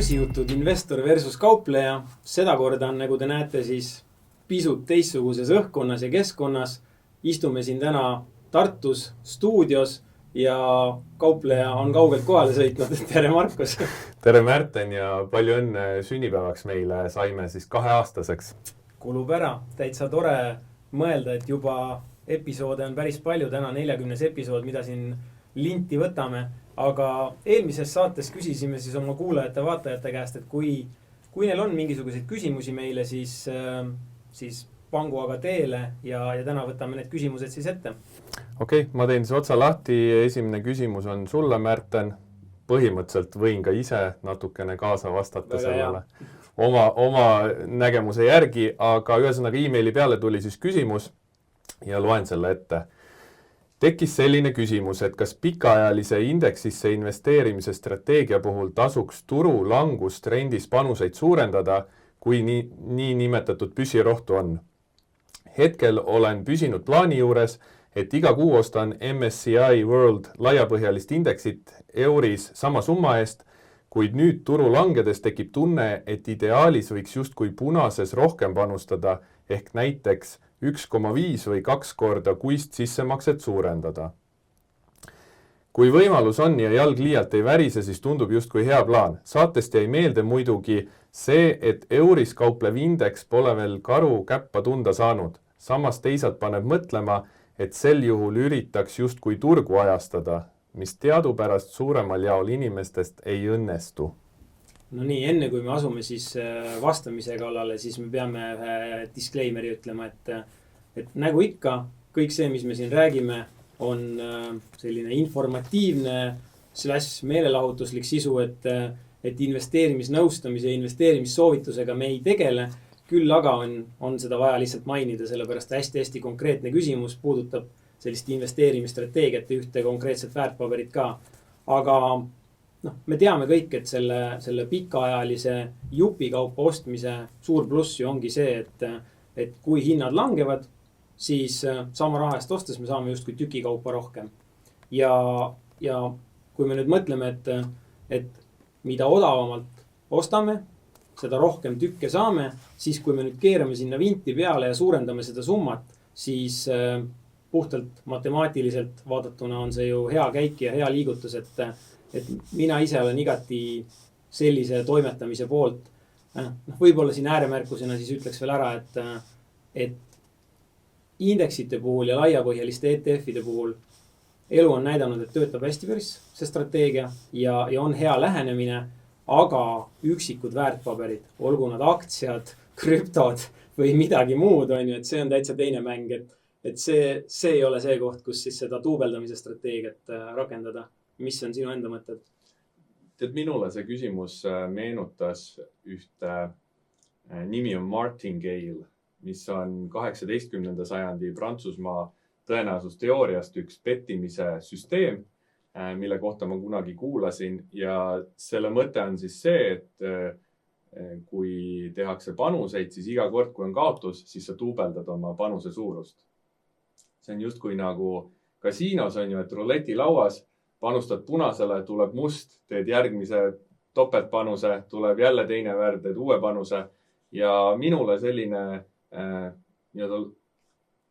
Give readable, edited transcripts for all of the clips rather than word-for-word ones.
börsijutud investor versus kaupleja. Seda korda on, nagu te näete, siis pisut teistsuguses õhkkonnas ja keskkonnas. Istume siin täna Tartus stuudios ja kaupleja on kaugelt kohale sõitnud. Tere Markus! Tere Märten ja palju õnne sünnipäevaks meile. Saime siis 2-aastaseks. Kulub ära. Täitsa tore mõelda, et juba episoode on päris palju. Täna 40 episood, mida siin linti võtame. Aga eelmises saates küsisime siis oma kuulajate vaatajate käest, et kui neil on mingisuguseid küsimusi meile, siis pangu aga teele ja täna võtame need küsimused siis ette. Okei, ma teen siis otsa lahti. Esimene küsimus on sulle, Märten. Põhimõtteliselt võin ka ise natukene kaasa vastata sellele oma nägemuse järgi, aga ühesõnaga e-maili peale tuli siis küsimus ja loen selle ette. Tekkis selline küsimus, et kas pikaajalise indeksisse investeerimise strateegia puhul tasuks turu langustrendis panuseid suurendada, kui nii nimetatud püsirohtu on. Hetkel olen püsinud plaani juures, et iga kuu ostan MSCI World laiapõhjalist indeksit euris sama summa eest, kuid nüüd turu langedes tekib tunne, et ideaalis võiks justkui punases rohkem panustada ehk näiteks 1,5 või 2 korda kuist sissemakset suurendada. Kui võimalus on ja jalg liialt ei värise, siis tundub justkui hea plaan. Saatest jäi meelde muidugi see, et euris kauplev indeks pole veel karu käppa tunda saanud. Samas teisalt paneb mõtlema, et sel juhul üritaks justkui turgu ajastada, mis teadupärast suuremal jaol inimestest ei õnnestu. No nii, enne kui me asume siis vastamise kallale, siis me peame ühe disclaimeri ütlema, et nagu ikka, kõik see, mis me siin räägime, on selline informatiivne / meelelahutuslik sisu, et investeerimisnõustamise ja investeerimissoovitusega me ei tegele. Küll aga on seda vaja lihtsalt mainida, sellepärast hästi konkreetne küsimus puudutab sellist investeerimisstrateegiat ja ühte konkreetset väärtpaberit ka. Aga me teame kõik, et selle pikaajalise jupikaupa ostmise suur pluss ju ongi see, et kui hinnad langevad, siis sama raha eest ostes me saame justkui tükikaupa rohkem. Ja kui me nüüd mõtleme, et mida odavamalt ostame, seda rohkem tükke saame, siis kui me nüüd keerame sinna vinti peale ja suurendame seda summat, siis puhtalt matemaatiliselt vaadatuna on see ju hea käik ja hea liigutus, et mina ise olen igati sellise toimetamise poolt. Võib-olla siin ääremärkusena siis ütleks veel ära, et indeksite puhul ja laiapõhjaliste ETF-ide puhul elu on näidanud, et töötab hästi päris see strateegia ja on hea lähenemine, aga üksikud väärtpaberid, olgu nad aktsiad, krüptod või midagi muud, et see on täitsa teine mäng, et see ei ole see koht, kus siis seda duubeldamise strateegiat rakendada. Mis on sinu enda mõtted? Tead, minule see küsimus meenutas ühte nimi on Martingale, mis on 18. sajandi Prantsusmaa tõenäosusteooriast üks pettimise süsteem, mille kohta ma kunagi kuulasin ja selle mõte on siis see, et kui tehakse panuseid, siis iga kord, kui on kaotus, siis sa duubeldad oma panuse suurust. See on justkui nagu kasiinos on ju, et ruleti lauas panustad punasele, tuleb must, teed järgmise topeltpanuse, tuleb jälle teine värv, teed uue panuse ja minule selline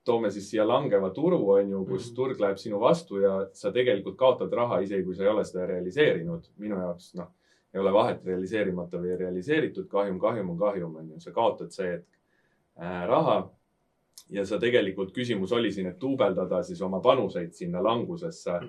toome siis siia langeva turu on ju, kus turg läheb sinu vastu ja sa tegelikult kaotad raha isegi, kui sa ei ole seda realiseerinud. Minu jaoks ei ole vahet realiseerimata või realiseeritud kahjum on kahjum. Sa kaotad see raha ja sa tegelikult küsimus oli siin, et duubeldada siis oma panuseid sinna langusesse.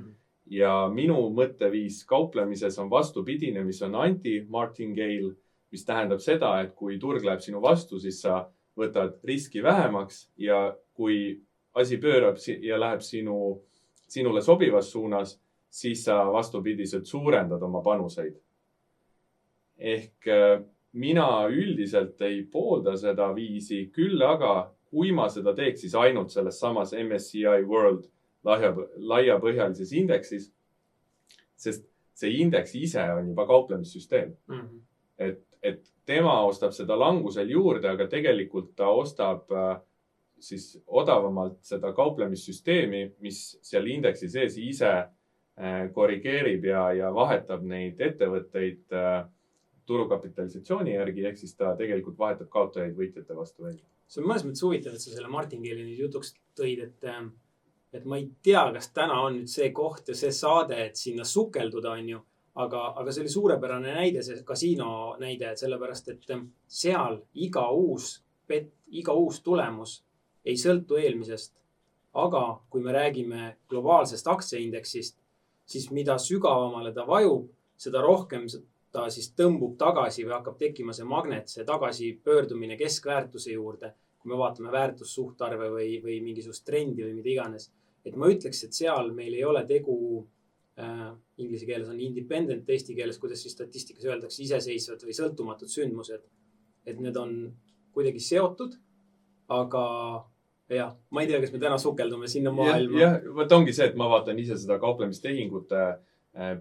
Ja minu mõtteviis kauplemises on vastupidine, mis on anti-martingale, mis tähendab seda, et kui turg läheb sinu vastu, siis sa võtad riski vähemaks ja kui asi pöörab ja läheb sinule sobivas suunas, siis sa vastupidiselt suurendad oma panuseid. Ehk mina üldiselt ei poolda seda viisi, küll aga kui ma seda teeks, siis ainult selles samas MSCI World laiapõhjalises indeksis, sest see indeks ise on juba kauplemissüsteem. Et tema ostab seda langusel juurde, aga tegelikult ta ostab siis odavamalt seda kauplemissüsteemi, mis seal indeksi sees ise korrigeerib ja vahetab neid ettevõtteid turukapitalisatsiooni järgi, ehk siis ta tegelikult vahetab kaotajaid võitjate vastu välja. See on mõnes mõttes huvitav, et sa selle martingale nüüd jutuks tõid, et ma ei tea, kas täna on nüüd see koht ja see saade, et sinna sukelduda on ju, aga see oli suurepärane näide, see kasiino näide, et sellepärast, et seal iga uus tulemus ei sõltu eelmisest. Aga kui me räägime globaalsest aktsiaindeksist, siis mida sügavamale ta vajub, seda rohkem ta siis tõmbub tagasi või hakkab tekkima see magnet, see tagasi pöördumine keskväärtuse juurde, kui me vaatame väärtussuhtarve või mingisugust trendi või mida iganes. Et ma ütleks, et seal meil ei ole tegu, inglise keeles on independent, eesti keeles, kuidas siis statistikas öeldakse, iseseisvad või sõltumatud sündmused. Et need on kuidagi seotud, aga jah, ma ei tea, kas me täna sukeldume sinna maailma. Jah, võt ongi see, et ma vaatan ise seda kauplemistehingute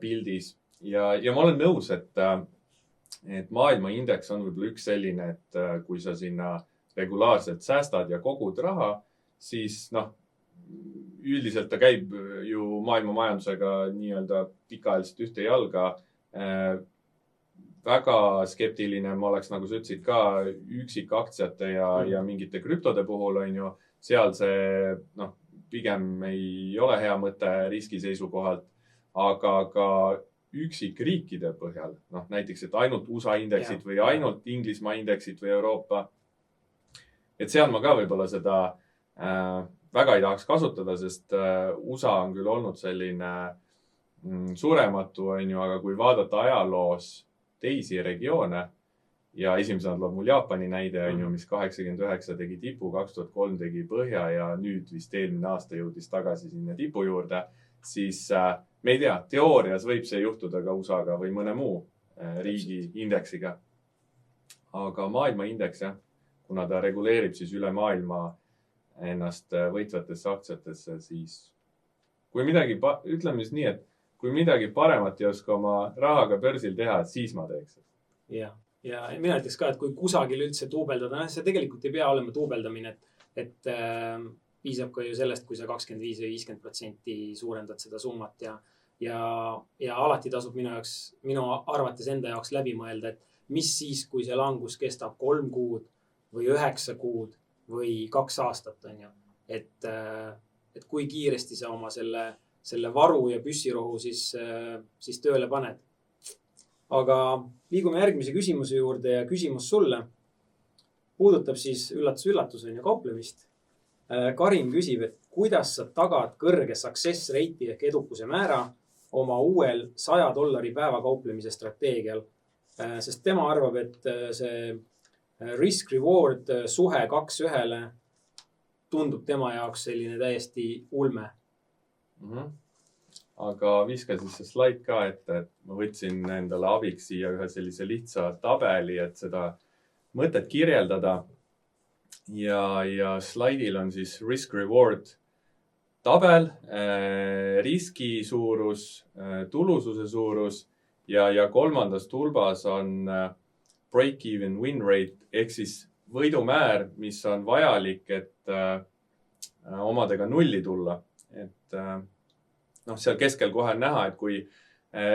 pildis ja ma olen nõus, et maailmaindeks on võib-olla üks selline, et kui sa sinna regulaarselt säästad ja kogud raha, siis üldiselt ta käib ju maailma majandusega nii-öelda pikaajaliselt ühte jalga. Väga skeptiline ma oleks, nagu sa ütlesid ka, üksikaktsiate ja mingite krüptode puhul on ju, seal see pigem ei ole hea mõte riski seisukohalt, aga ka üksikriikide põhjal, näiteks, et ainult USA indeksid või ainult Inglismaa indeksid või Euroopa. Et seal ma ka võib-olla seda väga ei tahaks kasutada, sest USA on küll olnud selline surematu, on ju, aga kui vaadata ajaloos teisi regioone ja esimesena tuleb mul Jaapani näide, on ju, mis 89 tegi tipu, 2003 tegi põhja ja nüüd vist eelmine aasta jõudis tagasi sinna tipu juurde, siis me ei tea, teoorias võib see juhtuda ka USA-ga või mõne muu riigi indeksiga. Aga maailmaindeks, jah, kuna ta reguleerib siis üle maailma ennast võitvatesse aktsiatesse, siis kui midagi, ütleme siis nii, et kui midagi paremat ei oska oma rahaga börsil teha, siis ma teeks. Ja mina ütleks ka, et kui kusagil üldse tuubeldada, see tegelikult ei pea olema tuubeldamine, et piisab ka ju sellest, kui sa 25 või 50% suurendad seda summat ja alati tasub minu arvates enda jaoks läbi mõelda, et mis siis, kui see langus kestab 3 kuud või 9 kuud või 2 aastat, on ju. Et kui kiiresti sa oma selle varu ja püssirohu siis tööle paned. Aga liigume järgmise küsimuse juurde ja küsimus sulle puudutab siis üllatus on ju kauplemist. Karin küsib, et kuidas sa tagad kõrge success rate'i ehk edukuse määra oma uuel $100 päeva kauplemise strateegial, sest tema arvab, et see risk-reward suhe 2:1 tundub tema jaoks selline täiesti ulme. Aga viska siis see slaid ka ette, et ma võtsin endale abiks siia ühe sellise lihtsa tabeli, et seda mõtet kirjeldada. Ja slaidil on siis risk-reward tabel, riski suurus, tulususe suurus ja kolmandas tulbas on break-even win rate ehk siis võidumäär, mis on vajalik, et omadega nulli tulla. Et seal keskel kohe on näha, et kui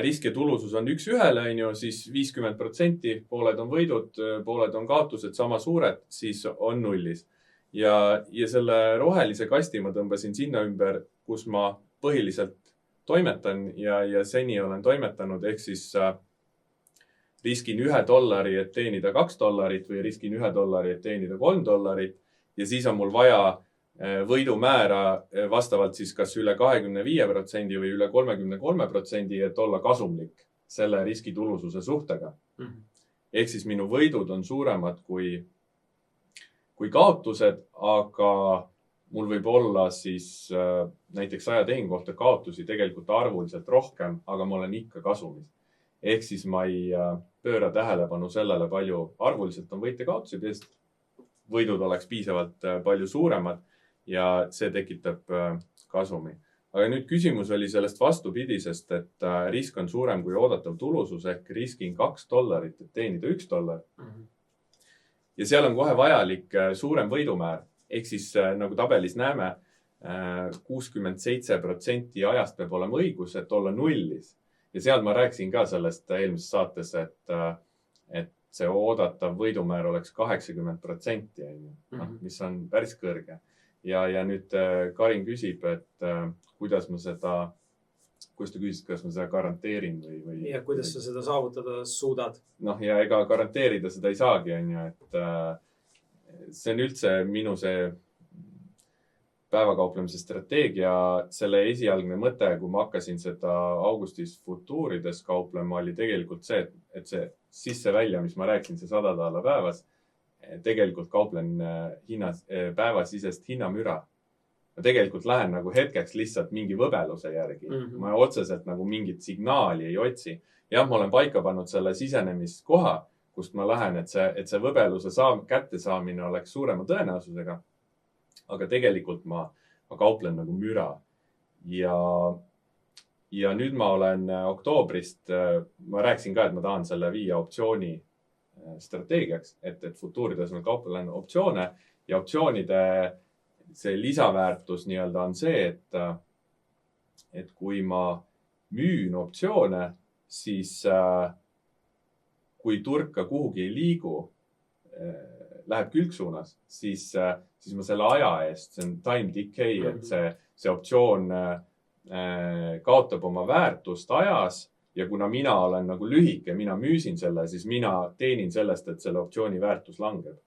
risk ja tulusus on 1:1, on ju, siis 50%, pooled on võidud, pooled on kaotused sama suured, siis on nullis. Ja selle rohelise kasti ma tõmbasin sinna ümber, kus ma põhiliselt toimetan ja seni olen toimetanud, ehk siis riskin $1, et teenida $2 või riskin $1, et teenida $3 ja siis on mul vaja võidumäära vastavalt siis kas üle 25% või üle 33%, et olla kasumlik selle riski tulususe suhtega. Ehk siis minu võidud on suuremad kui kaotused, aga mul võib olla siis näiteks 100 tehingu kohta kaotusi tegelikult arvuliselt rohkem, aga ma olen ikka kasumis. Ehk siis ma ei pööra tähelepanu sellele, palju arvuliselt on võite kaotusi, sest võidud oleks piisavalt palju suuremad ja see tekitab kasumi. Aga nüüd küsimus oli sellest vastupidisest, et risk on suurem kui oodatav tulusus ehk riskin $2, et teenida $1. Ja seal on kohe vajalik suurem võidumäär. Ehk siis nagu tabelis näeme, 67% ajast peab olema õigus, et olla nullis. Ja seal ma rääkisin ka sellest eelmises saates, et see oodatav võidumäär oleks 80%, mis on päris kõrge. Ja nüüd Karin küsib, et kuidas ta küsis, kas ma seda garanteerin või... Ja kuidas sa seda saavutada suudad? Ja ega garanteerida seda ei saagi, et see on üldse minu see päevakauplemise strateegia. Selle esialgne mõte, kui ma hakkasin seda augustis futuurides kauplema, oli tegelikult see, et see sisse-välja, mis ma rääkisin, see $100 päevas, tegelikult kauplen päevasisest hinnamüra. Ma tegelikult lähen nagu hetkeks lihtsalt mingi võbeluse järgi. Ma otseselt nagu mingit signaali ei otsi. Jah, ma olen paika pannud selle sisenemiskoha, kust ma lähen, et see võbeluse kätte saamine oleks suurema tõenäosusega. Aga tegelikult ma kauplen nagu müra. Ja nüüd ma olen oktoobrist, ma rääkisin ka, et ma tahan selle viia optsiooni strateegiaks, et futuurides ma kauplen optsioone ja optsioonide see lisaväärtus nii-öelda on see, et kui ma müün optsioone, siis kui turg ka kuhugi ei liigu, läheb külgsuunas, siis ma selle aja eest, see on time decay, et see optsioon kaotab oma väärtust ajas ja kuna mina olen nagu lühike, mina müüsin selle, siis mina teenin sellest, et selle optsiooni väärtus langeb.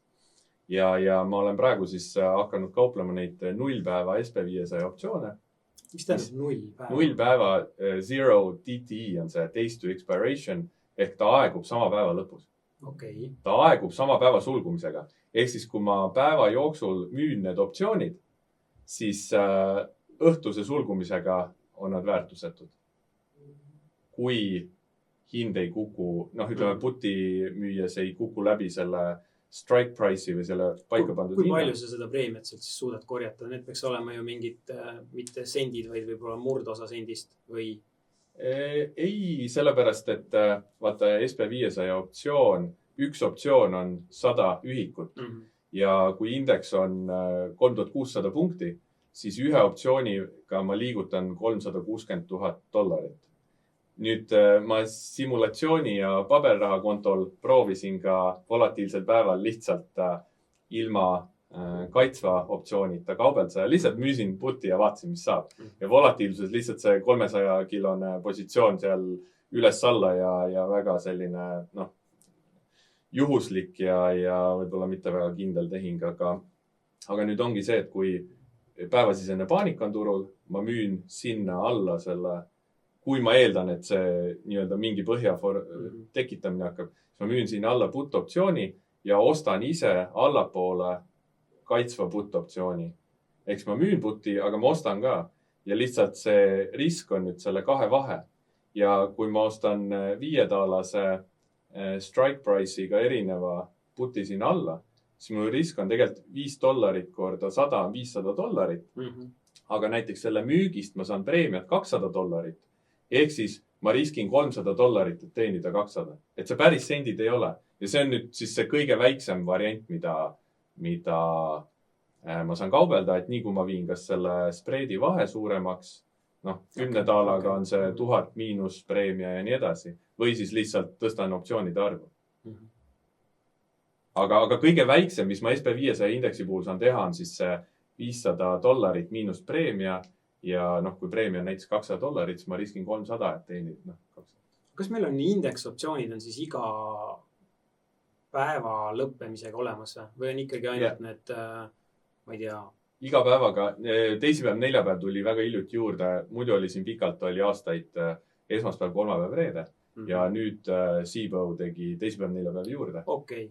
Ja ma olen praegu siis hakanud kauplema neid 0 päeva SP500 optsioone. Mis tähendab 0 päeva? 0 päeva, zero DTE on see days to expiration, ehk ta aegub sama päeva lõpus. Okay. Ta aegub sama päeva sulgumisega. Ehk siis, kui ma päeva jooksul müün need optsioonid, siis õhtuse sulgumisega on nad väärtusetud. Kui hind ei kuku, ütleme puti müües ei kuku läbi selle strike price'i või selle paika pandud hinna. Kui palju sa seda preemiat sealt siis suudad korjata? Need peaks olema ju mingid, mitte sendid, vaid võib-olla murdosa sendist või? Ei, sellepärast, et vaata SP500 optsioon, üks optsioon on 100 ühikut ja kui indeks on 3600 punkti, siis ühe optsiooniga ma liigutan $360,000. Nüüd ma simulatsiooni ja paberrahakontol proovisin ka volatiilsel päeval lihtsalt ilma kaitsva optsioonita kaubelda. Lihtsalt müüsin puti ja vaatasin, mis saab. Ja volatiilsuses lihtsalt see 300-kilone positsioon seal üles-alla ja väga selline juhuslik ja võib-olla mitte väga kindel tehing. Aga nüüd ongi see, et kui päevasisene paanika on turul, ma müün sinna alla selle, kui ma eeldan, et see nii-öelda mingi põhja tekitamine hakkab, siis ma müün sinna alla put-optsiooni ja ostan ise allapoole kaitsva put-optsiooni. Eks ma müün puti, aga ma ostan ka. Ja lihtsalt see risk on nüüd selle kahe vahe. Ja kui ma ostan $5 strike price'iga erineva puti sinna alla, siis mu risk on tegelikult $5 korda 100 on $500. Aga näiteks selle müügist ma saan preemiat $200. Ehk siis ma riskin $300, et teenida 200. Et see päris sendid ei ole. Ja see on nüüd siis see kõige väiksem variant, mida ma saan kaubelda, et nii kui ma viin kas selle spreedi vahe suuremaks, $10 on see 1000 miinus preemia ja nii edasi, või siis lihtsalt tõstan optsioonide arvu. Aga kõige väiksem, mis ma SP500 indeksi puhul saan teha, on siis see $500 miinus preemia ja kui preemia on näiteks $200, siis ma riskin 300, et teenid 200. Kas meil on indeksoptsioonid on siis iga päeva lõppemisega olemas või on ikkagi ainult need, ma ei tea? Iga päevaga, teisipäev, neljapäev tuli väga hiljuti juurde, muidu oli siin pikalt, oli aastaid esmaspäev, kolmapäev, reede ja nüüd Seabow tegi teisipäev, neljapäev juurde.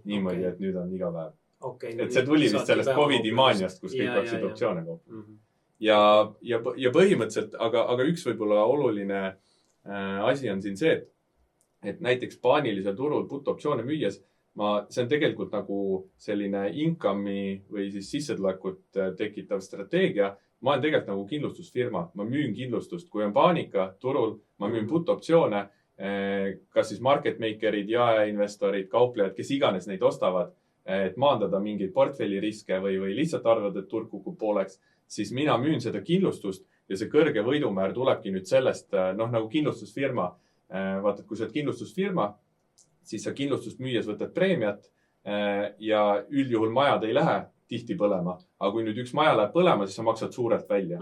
Niimoodi, et nüüd on iga päev. Et see tuli vist sellest COVID-i maaniast, kus kõik hakkasid optsioone kaupa. Ja põhimõtteliselt, aga üks võib-olla oluline asi on siin see, et näiteks paanilisel turul put-optsioone müües, see on tegelikult nagu selline income'i või siis sissetulekut tekitav strateegia. Ma olen tegelikult nagu kindlustusfirma, ma müün kindlustust. Kui on paanika turul, ma müün put-optsioone, kas siis market makerid, jaeinvestorid, kauplejad, kes iganes neid ostavad, et maandada mingeid portfelliriske või lihtsalt arvavad, et turg kukub pooleks, siis mina müün seda kindlustust ja see kõrge võidumäär tulebki nüüd sellest, nagu kindlustusfirma. Vaata, kui sa oled kindlustusfirma, siis sa kindlustust müües võtad preemiat ja üldjuhul majad ei lähe tihti põlema. Aga kui nüüd üks maja läheb põlema, siis sa maksad suurelt välja.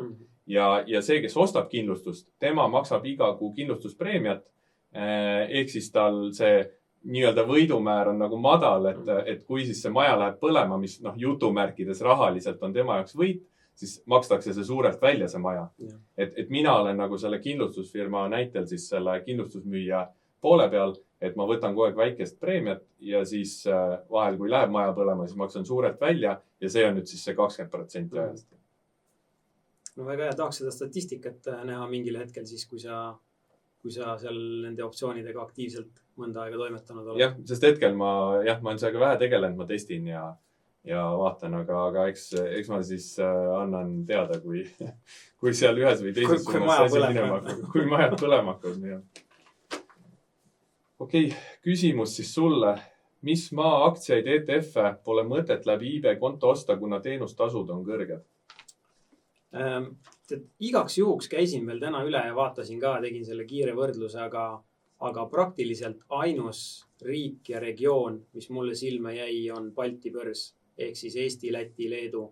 Ja see, kes ostab kindlustust, tema maksab iga kuu kindlustuspreemiat. Ehk siis tal see nii-öelda võidumäär on nagu madal, et kui siis see maja läheb põlema, mis jutumärkides rahaliselt on tema jaoks võit, siis makstakse see suurelt välja see maja. Et mina olen nagu selle kindlustusfirma näitel siis selle kindlustusmüüja poole peal, et ma võtan kogu aeg väikest preemiat ja siis vahel, kui läheb maja põlema, siis maksan suurelt välja ja see on nüüd siis see 20% ajast. No väga hea, tahaks seda statistikat näha mingil hetkel siis, kui sa seal nende optsioonidega aktiivselt mõnda aega toimetanud oled. Jah, sest hetkel ma olen sellega vähe tegelenud, ma testin ja vaatan, aga eks ma siis annan teada, kui seal ühes või teises kui majad põlema hakkavad. Okei, küsimus siis sulle. Mis maa aktsiaid ETF-e pole mõtet läbi IB konto osta, kuna teenustasud on kõrged? Igaks juhuks käisin veel täna üle ja vaatasin ka, tegin selle kiire võrdluse, aga praktiliselt ainus riik ja regioon, mis mulle silma jäi, on Balti börs, ehk siis Eesti, Läti, Leedu.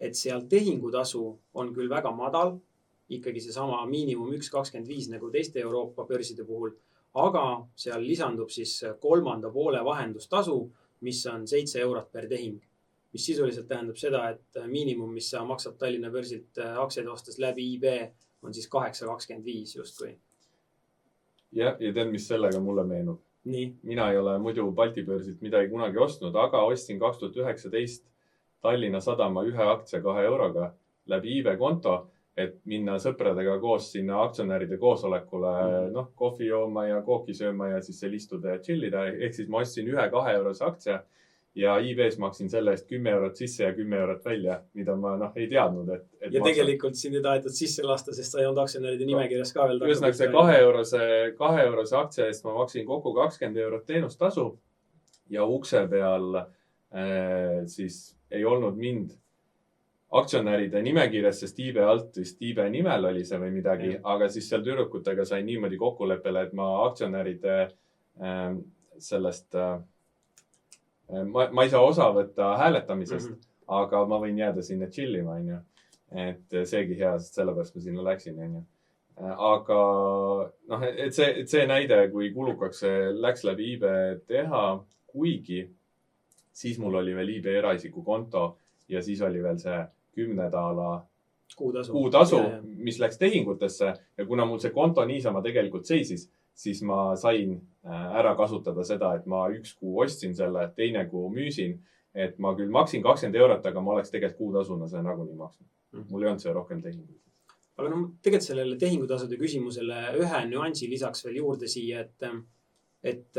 Et seal tehingutasu on küll väga madal, ikkagi see sama miinimum 1,25 nagu teiste Euroopa börside puhul, aga seal lisandub siis 3/2 vahendustasu, mis on 7 eurot per tehing. Mis sisuliselt tähendab seda, et miinimum, mis sa maksad Tallinna börsilt aktsiaid ostes läbi IB, on siis 8,25 justkui. Ja tead, mis sellega mulle meenub? Nii. Mina ei ole muidu Balti börsilt midagi kunagi ostnud, aga ostsin 2019 Tallinna Sadama 1 aktsia 2 euroga läbi IB konto, et minna sõpradega koos sinna aktsionäride koosolekule kohvi jooma ja kooki sööma ja siis seal istuda ja chillida. Ehk siis ma ostsin 1 2 eurose aktsia ja IB-s maksin selle eest 10 eurot sisse ja 10 eurot välja, mida ma ei teadnud. Ja tegelikult sind ei tahetud sisse lasta, sest sa ei olnud aktsionäride nimekirjas ka veel. Ühesõnaga see 2 eurose aktsia eest ma maksin kokku 20 eurot teenustasu ja ukse peal siis ei olnud mind aktsionäride nimekirjas, sest IB alt vist IB nimel oli see või midagi, aga siis seal tüdrukutega sain niimoodi kokkuleppele, et ma aktsionäride sellest ma ei saa osa võtta hääletamisest, aga ma võin jääda sinna chillima, et seegi hea, sest sellepärast ma sinna läksin, aga et see näide, kui kulukaks läks läbi IB teha, kuigi siis mul oli veel IB eraisiku konto ja siis oli veel see 10 nädala kuutasu, mis läks tehingutesse ja kuna mul see konto niisama tegelikult seisis, siis ma sain ära kasutada seda, et ma 1 kuu ostsin selle, teine kuu müüsin, et ma küll maksin 20 eurot, aga ma oleks tegelikult kuutasuna see nagunii maksnud. Mul ei olnud see rohkem tehinguid. Aga tegelikult sellele tehingutasude küsimusele ühe nüansi lisaks veel juurde siia, et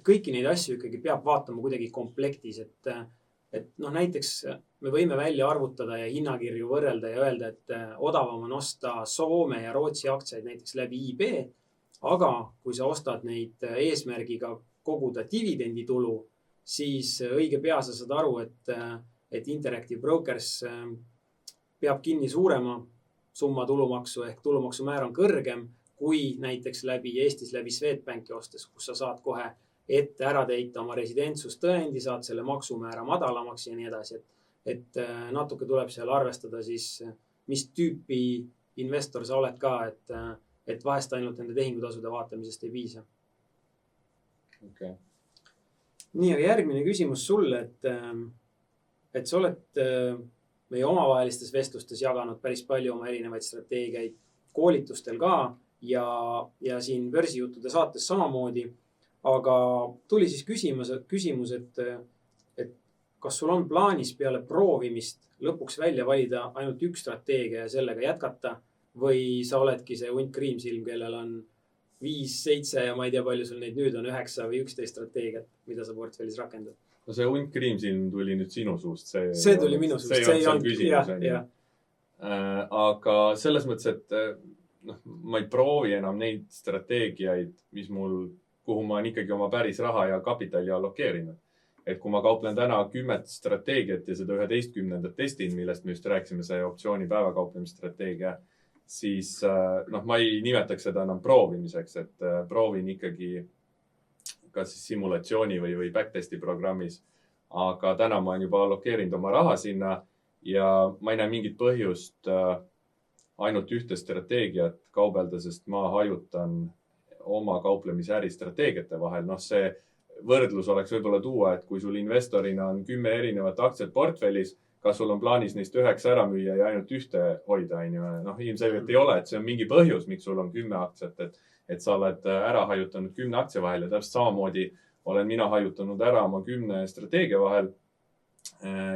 kõiki neid asju ikkagi peab vaatama kuidagi komplektis, et näiteks me võime välja arvutada ja hinnakirju võrrelda ja öelda, et odavam on osta Soome ja Rootsi aktsiaid näiteks läbi IB, aga kui sa ostad neid eesmärgiga koguda dividenditulu, siis õige pea sa saad aru, et Interactive Brokers peab kinni suurema summa tulumaksu ehk tulumaksumäär on kõrgem kui näiteks Eestis läbi Swedbanki ostes, kus sa saad kohe ette ära teita oma residentsustõendi, saad selle maksumäära madalamaks ja nii edasi. Et natuke tuleb seal arvestada siis, mis tüüpi investor sa oled ka, et vahest ainult nende tehingutasude vaatamisest ei piisa. Okay. Nii, aga järgmine küsimus sulle, et sa oled meie omavahelistes vestlustes jaganud päris palju oma erinevaid strateegiaid koolitustel ka ja siin börsijuttude saates samamoodi. Aga tuli siis küsimus, et kas sul on plaanis peale proovimist lõpuks välja valida ainult üks strateegia ja sellega jätkata või sa oledki see hunt kriimsilm, kellel on 5, 7 ja ma ei tea palju sul neid nüüd on 9 või 11 strateegiat, mida sa portfellis rakendad? No see hunt kriimsilm tuli nüüd sinu suust. See tuli minu suust. See ei olnud küsimus. Aga selles mõttes, et ma ei proovi enam neid strateegiaid, kuhu ma olen ikkagi oma päris raha ja kapitali allokeerinud. Et kui ma kauplen täna 10 strateegiat ja seda 11. testin, millest me just rääkisime, see optsiooni päevakauplemisstrateegia, siis ma ei nimetaks seda enam proovimiseks, et proovin ikkagi kas siis simulatsiooni või backtesti programmis. Aga täna ma olen juba allokeerinud oma raha sinna ja ma ei näe mingit põhjust ainult ühte strateegiat kaubelda, sest ma hajutan oma kauplemise äristrateegiate vahel. See võrdlus oleks võib-olla tuua, et kui sul investorina on 10 erinevat aktsiat portfellis, kas sul on plaanis neist 9 ära müüa ja ainult ühte hoida? Ilmselgelt ei ole, et see on mingi põhjus, miks sul on 10 aktsiat, et sa oled ära hajutanud 10 aktsia vahel ja täpselt samamoodi olen mina hajutanud ära oma 10 strateegia vahel.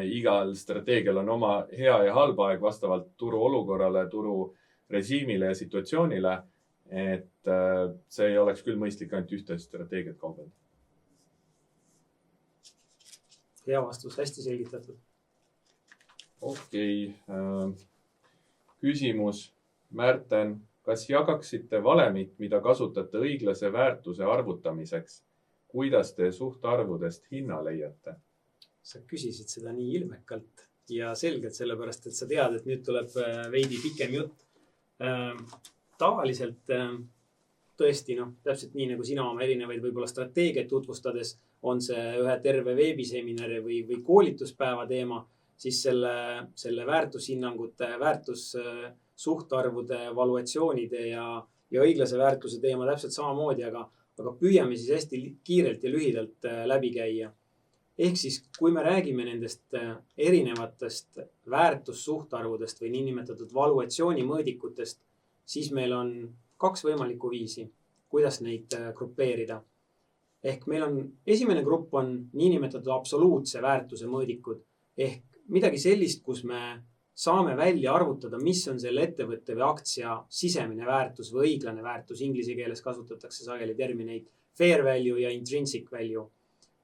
Igal strateegial on oma hea ja halba aeg vastavalt turu olukorrale, turu režiimile ja situatsioonile. Et see ei oleks küll mõistlik ainult ühte strateegiat kaubelda. Hea vastus, hästi selgitatud. Okei. Küsimus. Märten, kas jagaksite valemit, mida kasutate õiglase väärtuse arvutamiseks? Kuidas te suhtarvudest hinna leiate? Sa küsisid seda nii ilmekalt ja selgelt sellepärast, et sa tead, et nüüd tuleb veidi pikem jutt. Tavaliselt tõesti, täpselt nii nagu sina oma erinevaid võib-olla strateegiaid tutvustades on see ühe terve veebiseminari või koolituspäeva teema, siis selle väärtushinnangute, väärtussuhtarvude, valuatsioonide ja õiglase väärtuse teema täpselt samamoodi, aga püüame siis hästi kiirelt ja lühidalt läbi käia. Ehk siis, kui me räägime nendest erinevatest väärtussuhtarvudest või niinimetatud valuatsiooni mõõdikutest, siis meil on 2 võimalikku viisi, kuidas neid grupeerida. Ehk meil on esimene grupp on niinimetatud absoluutse väärtuse mõõdikud. Ehk midagi sellist, kus me saame välja arvutada, mis on selle ettevõtte või aktsia sisemine väärtus või õiglane väärtus. Inglise keeles kasutatakse sageli termineid fair value ja intrinsic value.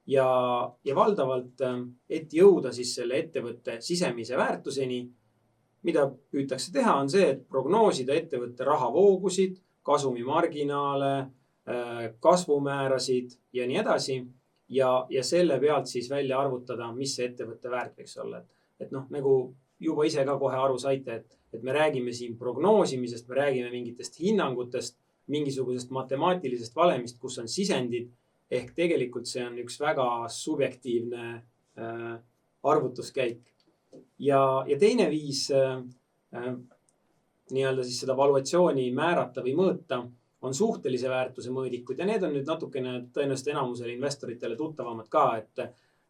Ja valdavalt, et jõuda siis selle ettevõtte sisemise väärtuseni, mida püütakse teha, on see, et prognoosida ettevõtte rahavoogusid, kasumimarginaale, kasvumäärasid ja nii edasi. Ja selle pealt siis välja arvutada, mis see ettevõtte väärt võiks olla. Et nagu juba ise ka kohe aru saite, et me räägime siin prognoosimisest, me räägime mingitest hinnangutest, mingisugusest matemaatilisest valemist, kus on sisendid. Ehk tegelikult see on üks väga subjektiivne arvutuskäik. Ja teine viis nii-öelda siis seda valuatsiooni määrata või mõõta on suhtelise väärtuse mõõdikud ja need on nüüd natukene tõenäoliselt enamusele investoritele tuttavamad ka,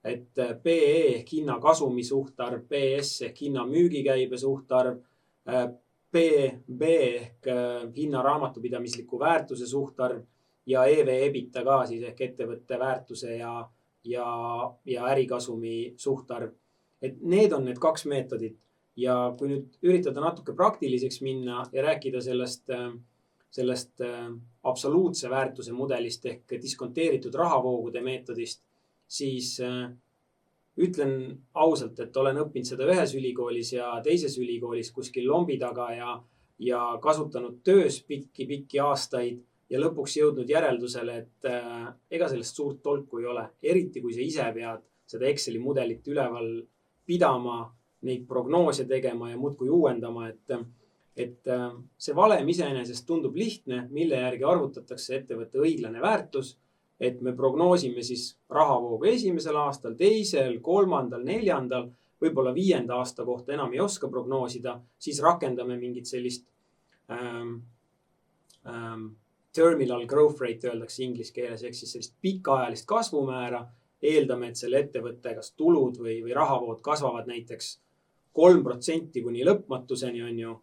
et PE ehk hinna kasumi suhtarv, PS ehk hinna müügikäibe suhtarv, PB ehk hinna raamatupidamisliku väärtuse suhtarv ja EV/EBITDA ka siis ehk ettevõtte väärtuse ja ärikasumi suhtarv. Et need on need 2 meetodit ja kui nüüd üritada natuke praktiliseks minna ja rääkida sellest absoluutse väärtuse mudelist ehk diskonteeritud rahavoogude meetodist, siis ütlen ausalt, et olen õppinud seda ühes ülikoolis ja teises ülikoolis kuskil lombi taga ja kasutanud töös pikki aastaid ja lõpuks jõudnud järeldusele, et ega sellest suurt tolku ei ole. Eriti kui sa ise pead seda Exceli mudelit üleval pidama, neid prognoose tegema ja muudkui uuendama, et see valem iseenesest tundub lihtne, mille järgi arvutatakse ettevõtte õiglane väärtus, et me prognoosime siis rahavoogu esimesel aastal, teisel, 3., 4., võib-olla 5. aasta kohta enam ei oska prognoosida, siis rakendame mingit sellist terminal growth rate öeldakse inglise keeles, ehk siis sellist pikaajalist kasvumäära, eeldame, et selle ettevõtte kas tulud või rahavood kasvavad näiteks 3% kuni lõpmatuseni on ju.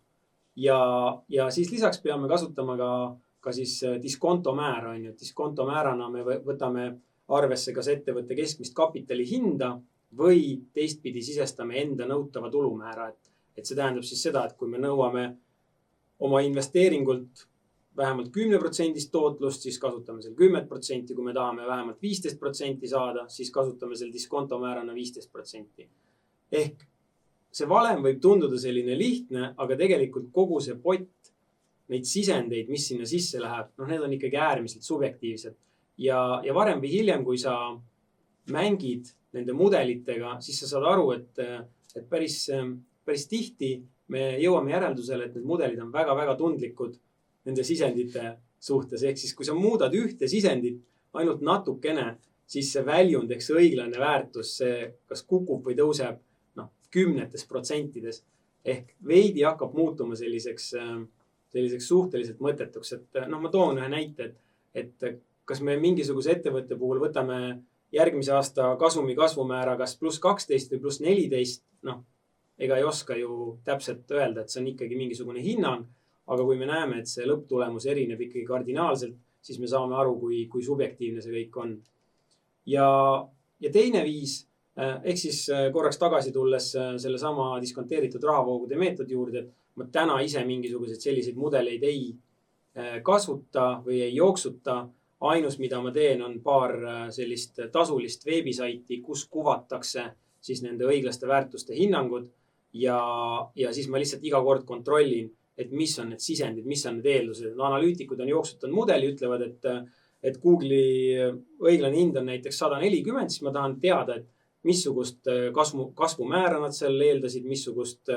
Ja siis lisaks peame kasutama ka siis diskontomäära on ju. Diskontomäärana me võtame arvesse kas ettevõtte keskmist kapitali hinda või teistpidi sisestame enda nõutava tulumäära. Et see tähendab siis seda, et kui me nõuame oma investeeringult vähemalt 10% tootlust, siis kasutame seal 10%. Kui me tahame vähemalt 15% saada, siis kasutame seal diskontomäärana 15%. Ehk see valem võib tunduda selline lihtne, aga tegelikult kogu see pott, neid sisendeid, mis sinna sisse läheb, need on ikkagi äärmiselt subjektiivsed. Ja varem või hiljem, kui sa mängid nende mudelitega, siis sa saad aru, et päris tihti me jõuame järeldusele, et need mudelid on väga-väga tundlikud nende sisendite suhtes. Ehk siis, kui sa muudad ühte sisendit ainult natukene, siis see väljund, eks õiglane väärtus, see kas kukub või tõuseb 10%. Ehk veidi hakkab muutuma selliseks suhteliselt mõttetuks. Et ma toon ühe näite, et kas me mingisuguse ettevõtte puhul võtame järgmise aasta kasumi kasvumäära kas +12 või +14, ega ei oska ju täpselt öelda, et see on ikkagi mingisugune hinnang, aga kui me näeme, et see lõpptulemus erineb ikkagi kardinaalselt, siis me saame aru, kui subjektiivne see kõik on. Ja teine viis, ehk siis korraks tagasi tulles selle sama diskonteeritud rahavoogude meetodi juurde, et ma täna ise mingisuguseid selliseid mudeleid ei kasuta või ei jooksuta. Ainus, mida ma teen, on paar sellist tasulist veebisaiti, kus kuvatakse siis nende õiglaste väärtuste hinnangud ja siis ma lihtsalt iga kord kontrollin, et mis on need sisendid, mis on need eeldused. Analüütikud on jooksutanud mudeli, ütlevad, et Google'i õiglane hind on näiteks 140, siis ma tahan teada, et missugust kasvumäära nad seal eeldasid, missugust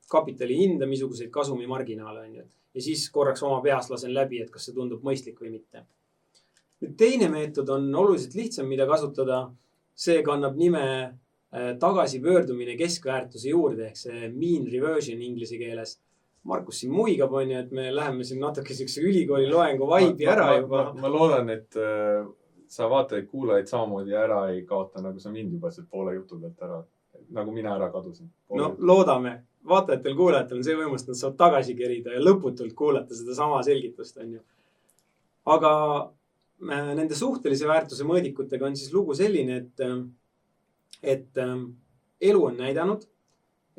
kapitali hinda, missuguseid kasumimarginaale on ju. Ja siis korraks oma peas lasen läbi, et kas see tundub mõistlik või mitte. Nüüd teine meetod on oluliselt lihtsam, mida kasutada. See kannab nime tagasipöördumine keskväärtuse juurde, ehk see mean reversion inglise keeles. Markus siin muigab on ju, et me läheme siin natuke sellise ülikooli loengu vaibi ära juba. Ma loodan, et sa vaatajaid kuulajaid samamoodi ära ei kaota, nagu sa mind juba poole jutu pealt ära, nagu mina ära kadusin. Loodame. Vaatajatel, kuulajatel on see võimalus, et nad saavad tagasi kerida ja lõputult kuulata seda sama selgitust. On ju. Aga nende suhtelise väärtuse mõõdikutega on siis lugu selline, et elu on näidanud,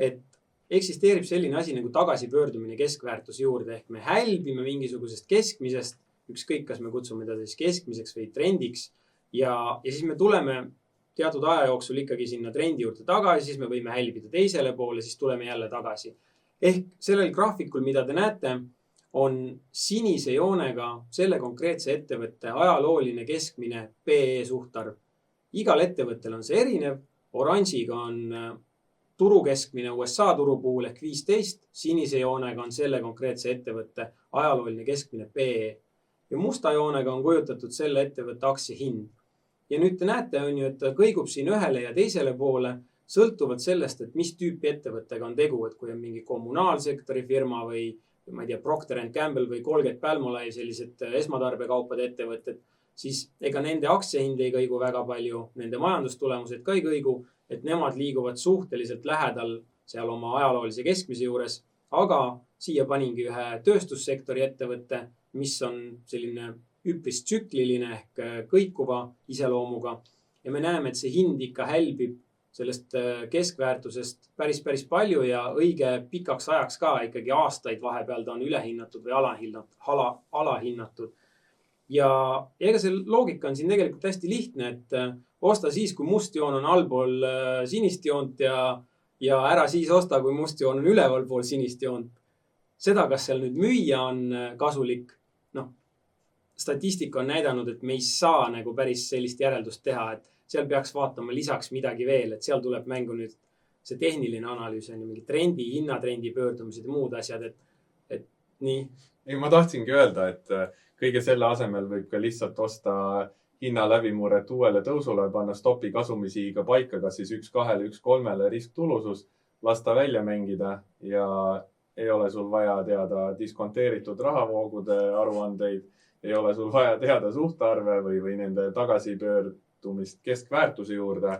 et eksisteerib selline asi nagu tagasipöördumine keskväärtuse juurde. Ehk me hälbime mingisugusest keskmisest, ükskõik kas me kutsume teda siis keskmiseks või trendiks ja siis me tuleme teatud aja jooksul ikkagi sinna trendi juurde tagasi, siis me võime hälbida teisele poole, siis tuleme jälle tagasi. Ehk sellel graafikul, mida te näete, on sinise joonega selle konkreetse ettevõtte ajalooline keskmine PE suhtarv. Igal ettevõttel on see erinev. Oranžiga on turu keskmine USA turu puhul ehk 15, sinise joonega on selle konkreetse ettevõtte ajalooline keskmine PE. Ja musta joonega on kujutatud selle ettevõtte aktsiahind. Ja nüüd te näete, on ju, et kõigub siin ühele ja teisele poole, sõltuvalt sellest, et mis tüüpi ettevõttega on tegu, et kui on mingi kommunaalsektori firma või ma ei tea, Procter & Gamble või Colgate-Palmolive, sellised esmatarbekaupade ettevõtted, siis ega nende aktsiahind ei kõigu väga palju, nende majandustulemused ka ei kõigu, et nemad liiguvad suhteliselt lähedal seal oma ajaloolise keskmise juures, aga siia paningi ühe tööstussektori ettevõtte, mis on selline üpris tsükliline ehk kõikuva iseloomuga ja me näeme, et see hind ikka hälbib sellest keskväärtusest päris palju ja õige pikaks ajaks ka ikkagi aastaid vahepeal ta on ülehinnatud või alahinnatud. Ja ega see loogika on siin tegelikult hästi lihtne, et osta siis, kui must joon on allpool sinist joont ja ära siis osta, kui must joon on ülevalpool sinist joont. Seda, kas seal nüüd müüa on kasulik, statistika on näidanud, et me ei saa nagu päris sellist järeldust teha, et seal peaks vaatama lisaks midagi veel, et seal tuleb mängu nüüd see tehniline analüüs on ju mingi trendi, hinnatrendi pöördumised ja muud asjad, et nii. Ei, ma tahtsingi öelda, et kõige selle asemel võib ka lihtsalt osta hinna läbimurret uuele tõusule, panna stopi kasumisiiga paika, kas siis 1-2, 1-3 risktulusus, lasta välja mängida ja ei ole sul vaja teada diskonteeritud rahavoogude aruandeid, ei ole sul vaja teada suhtarve või nende tagasipöördumist keskväärtuse juurde,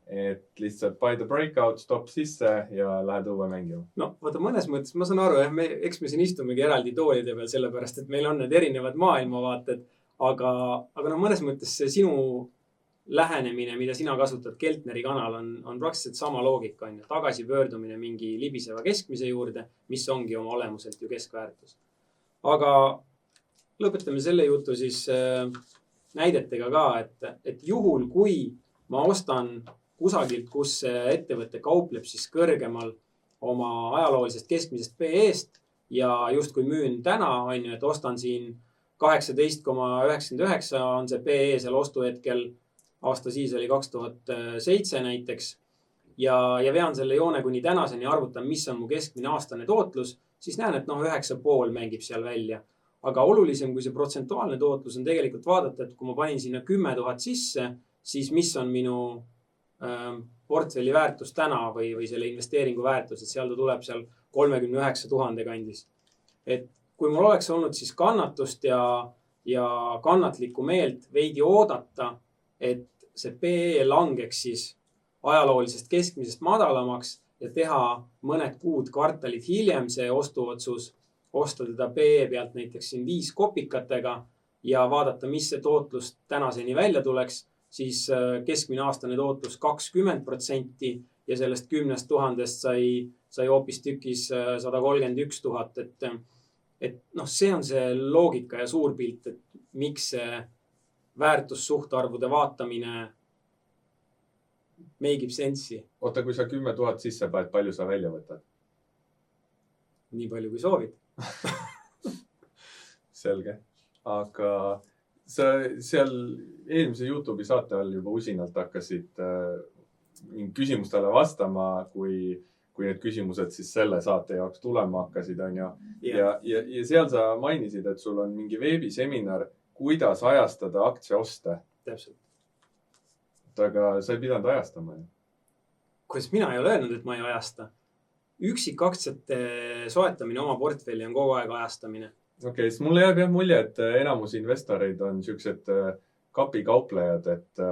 et lihtsalt buy the breakout, stop sisse ja lähed õue mängima. Vaata mõnes mõttes ma saan aru, eks me siin istumegi eraldi toolide peal sellepärast, et meil on need erinevad maailmavaated, aga mõnes mõttes see sinu lähenemine, mida sina kasutad Keltneri kanal on praktiliselt sama loogika, on ju, tagasipöördumine mingi libiseva keskmise juurde, mis ongi oma olemuselt ju keskväärtus. Aga lõpetame selle jutu siis näidetega ka, et juhul, kui ma ostan kusagilt, kus ettevõte kaupleb siis kõrgemal oma ajaloolisest keskmisest PE-st ja justkui müün täna, on ju, et ostan siin 18,99 on see PE seal ostuhetkel, aasta siis oli 2007 näiteks ja vean selle joone kuni tänaseni, arvutan, mis on mu keskmine aastane tootlus, siis näen, et 9,5 mängib seal välja. aga olulisem kui see protsentuaalne tootlus on tegelikult vaadata, et kui ma panin sinna 10 000 sisse, siis mis on minu portfelli väärtus täna või selle investeeringu väärtus, et seal ta tuleb seal 39 000 kandis. Et kui mul oleks olnud siis kannatust ja kannatlikku meelt veidi oodata, et see PE langeks siis ajaloolisest keskmisest madalamaks ja teha mõned kuud, kvartalid hiljem see ostuotsus, osta teda PE pealt näiteks siin 5 kopikatega ja vaadata, mis see tootlus tänaseni välja tuleks, siis keskmine aastane tootlus 20% ja sellest 10 000 sai hoopis tükis 131 000. Et see on see loogika ja suur pilt, et miks see väärtussuhtarvude vaatamine meigib sensi. Oota, kui sa 10 000 sisse paned, palju sa välja võtad? Nii palju, kui soovid. Selge. Aga sa seal eelmise YouTube'i saate all juba usinalt hakkasid küsimustele vastama, kui need küsimused siis selle saate jaoks tulema hakkasid, on ju. Ja seal sa mainisid, et sul on mingi veebiseminar, kuidas ajastada aktsiaoste. Täpselt. Aga sa ei pidanud ajastama. Kuidas mina ei ole öelnud, et ma ei ajasta? Üksikaktsiate soetamine oma portfelli on kogu aeg ajastamine. Okei, siis mulle jääb mulje, et enamus investoreid on siuksed kapikauplejad, et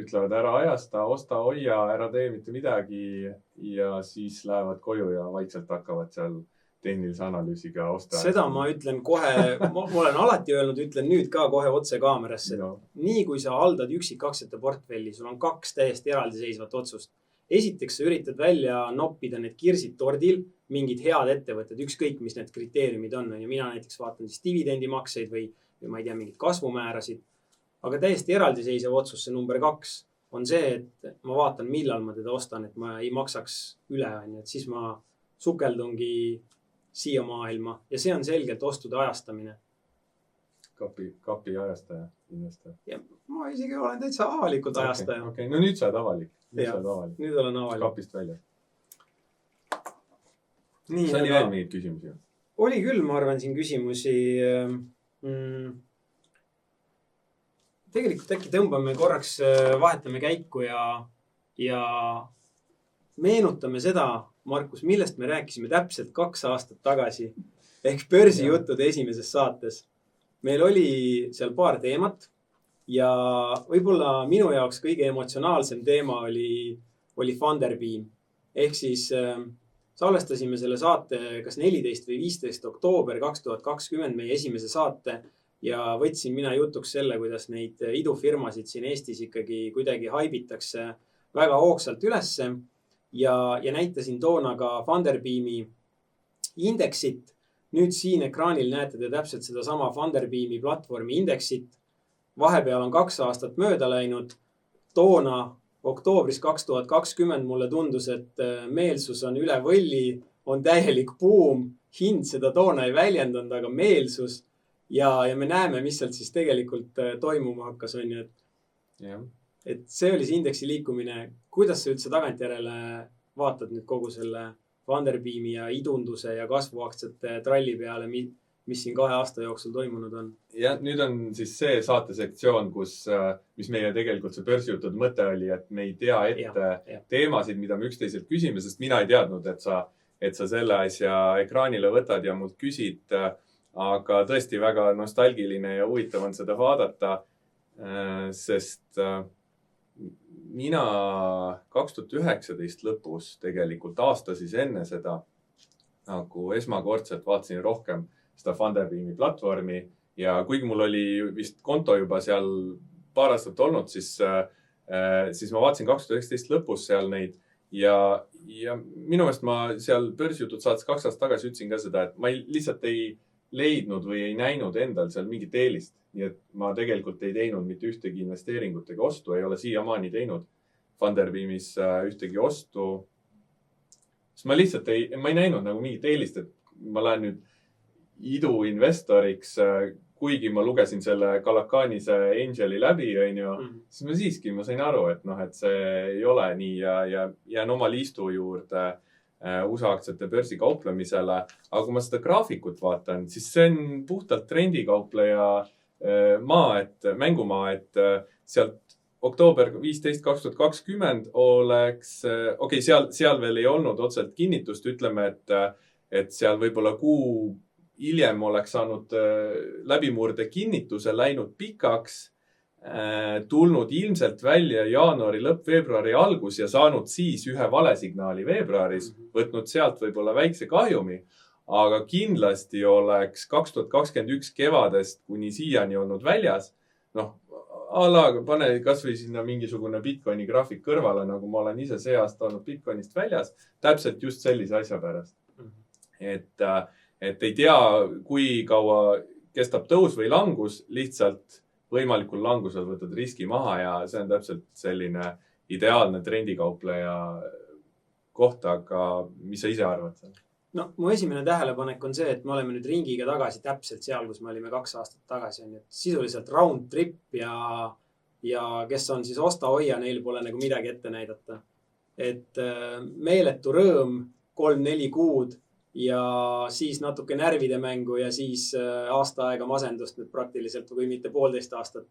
ütlevad ära ajasta, osta, hoia, ära tee mitte midagi ja siis lähevad koju ja vaikselt hakkavad seal tehnilise analüüsiga osta. Seda ma ütlen kohe, ma olen alati öelnud, ütlen nüüd ka kohe otse kaamerasse. Nii kui sa haldad üksikaktsiate portfelli, sul on 2 täiesti eraldiseisvat otsust. Esiteks sa üritad välja noppida need kirsid tordil, mingid head ettevõtted, ükskõik mis need kriteeriumid on. Ja mina näiteks vaatan siis dividendimakseid või ma ei tea, mingid kasvumäärasid. Aga täiesti eraldiseisev otsus, see number 2, on see, et ma vaatan, millal ma teda ostan, et ma ei maksaks üle. Et siis ma sukeldungi siia maailma ja see on selgelt ostude ajastamine. Kapi ajastaja, investor. Ja ma isegi olen täitsa avalikult ajastaja. Okei, no nüüd sa oled avalik. Nüüd olen avalik. Kapist välja. Nii, see oli veel mingid küsimusi? Oli küll, ma arvan, siin küsimusi. Tegelikult äkki tõmbame korraks, vahetame käiku ja meenutame seda, Markus, millest me rääkisime täpselt 2 aastat tagasi ehk börsijuttude esimeses saates. Meil oli seal paar teemat ja võib-olla minu jaoks kõige emotsionaalsem teema oli Funderbeam. Ehk siis salvestasime selle saate kas 14 või 15 oktoober 2020 meie esimese saate ja võtsin mina jutuks selle, kuidas neid idufirmasid siin Eestis ikkagi kuidagi haibitakse väga hoogsalt ülesse. Ja näitasin toona ka Funderbeami indeksit. Nüüd siin ekraanil näete te täpselt seda sama Funderbeami platvormi indeksit. Vahepeal on 2 aastat mööda läinud. Toona oktoobris 2020 mulle tundus, et meelsus on üle võlli, on täielik buum. Hind seda toona ei väljendanud, aga meelsus. Ja me näeme, mis sealt siis tegelikult toimuma hakkas. Et see oli see indeksi liikumine. Kuidas sa üldse tagantjärele vaatad nüüd kogu selle Funderbeami ja idunduse ja kasvuaktsiate tralli peale, mis siin 2 aasta jooksul toimunud on? Ja nüüd on siis see saatesektsioon, mis meie tegelikult see börsijutud mõte oli, et me ei tea ette teemasid, mida me üksteiselt küsime, sest mina ei teadnud, et sa selle asja ekraanile võtad ja mult küsid. Aga tõesti väga nostalgiline ja huvitav on seda vaadata, sest mina 2019 lõpus tegelikult aasta siis enne seda nagu esmakordselt vaatasin rohkem seda Funderbeami platvormi ja kuigi mul oli vist konto juba seal paar aastat olnud, siis ma vaatasin 2019 lõpus seal neid ja minu meelest ma seal börsijutud saates 2 aastat tagasi ütlesin ka seda, et ma lihtsalt ei leidnud või ei näinud endal seal mingit eelist. Nii et ma tegelikult ei teinud mitte ühtegi investeeringutega ostu, ei ole siiamaani teinud Funderbeamis ühtegi ostu. Sest ma lihtsalt ei näinud nagu mingit eelist, et ma lähen nüüd iduinvestoriks, kuigi ma lugesin selle Kalakanise Angeli läbi, siis ma sain aru, et see ei ole nii ja jään oma liistu juurde. USA aktsiate börsikauplemisele. Aga kui ma seda graafikut vaatan, siis see on puhtalt trendikaupleja mängumaa, et sealt oktoober 15, 2020 oleks, seal veel ei olnud otseselt kinnitust, ütleme, et seal võib-olla kuu hiljem oleks saanud läbimurde kinnituse, läinud pikaks, tulnud ilmselt välja jaanuari lõpp, veebruari algus ja saanud siis ühe valesignaali veebruaris, võtnud sealt võib-olla väikse kahjumi, aga kindlasti oleks 2021 kevadest kuni siiani olnud väljas. Pane kas või sinna mingisugune Bitcoini graafik kõrvale, nagu ma olen ise see aasta olnud Bitcoinist väljas, täpselt just sellise asja pärast. Et ei tea, kui kaua kestab tõus või langus, lihtsalt võimalikul langusel võtad riski maha ja see on täpselt selline ideaalne trendikaupleja koht, aga mis sa ise arvad seal? No, mu esimene tähelepanek on see, et me oleme nüüd ringiga tagasi täpselt seal, kus me olime 2 aastat tagasi. Sisuliselt round trip ja kes on siis osta-hoia, neil pole nagu midagi ette näidata. Et meeletu rõõm 3-4 kuud ja siis natuke närvide mängu ja siis aasta aega masendust nüüd praktiliselt või mitte 1,5 aastat.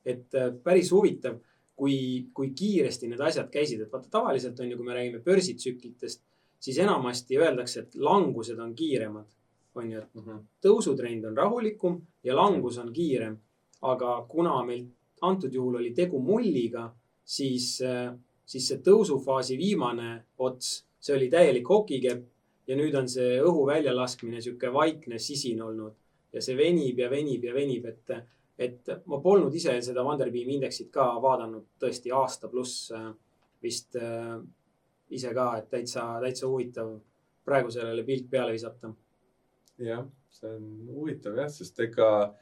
Et päris huvitav, kui kiiresti need asjad käisid. Et vaata, tavaliselt on ju, kui me räägime börsitsüklitest, siis enamasti öeldakse, et langused on kiiremad. On ju, et tõusutrend on rahulikum ja langus on kiirem. Aga kuna meil antud juhul oli tegu mulliga, siis see tõusufaasi viimane ots, see oli täielik hokikepp ja nüüd on see õhu väljalaskmine siuke vaikne sisin olnud ja see venib ja venib ja venib, et ma polnud ise seda Vanderbeam indeksit ka vaadanud tõesti aasta pluss vist ise ka, et täitsa huvitav praegu sellele pilt peale visata. Jah, see on huvitav jah, sest ega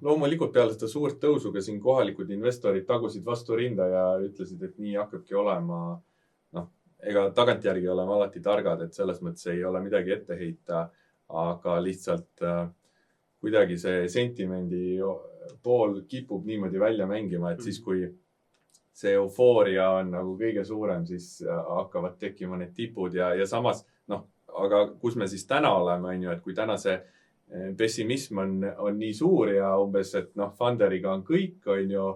loomulikult peale seda suurt tõusuga siin kohalikud investorid tagusid vastu rinda ja ütlesid, et nii hakkabki olema. Ega tagantjärgi oleme alati targad, et selles mõttes ei ole midagi ette heita, aga lihtsalt kuidagi see sentimendi pool kipub niimoodi välja mängima, et siis kui see eufooria on nagu kõige suurem, siis hakkavad tekkima need tipud ja samas, aga kus me siis täna oleme, on ju, et kui täna see pessimism on nii suur ja umbes, et Funderiga on kõik, on ju,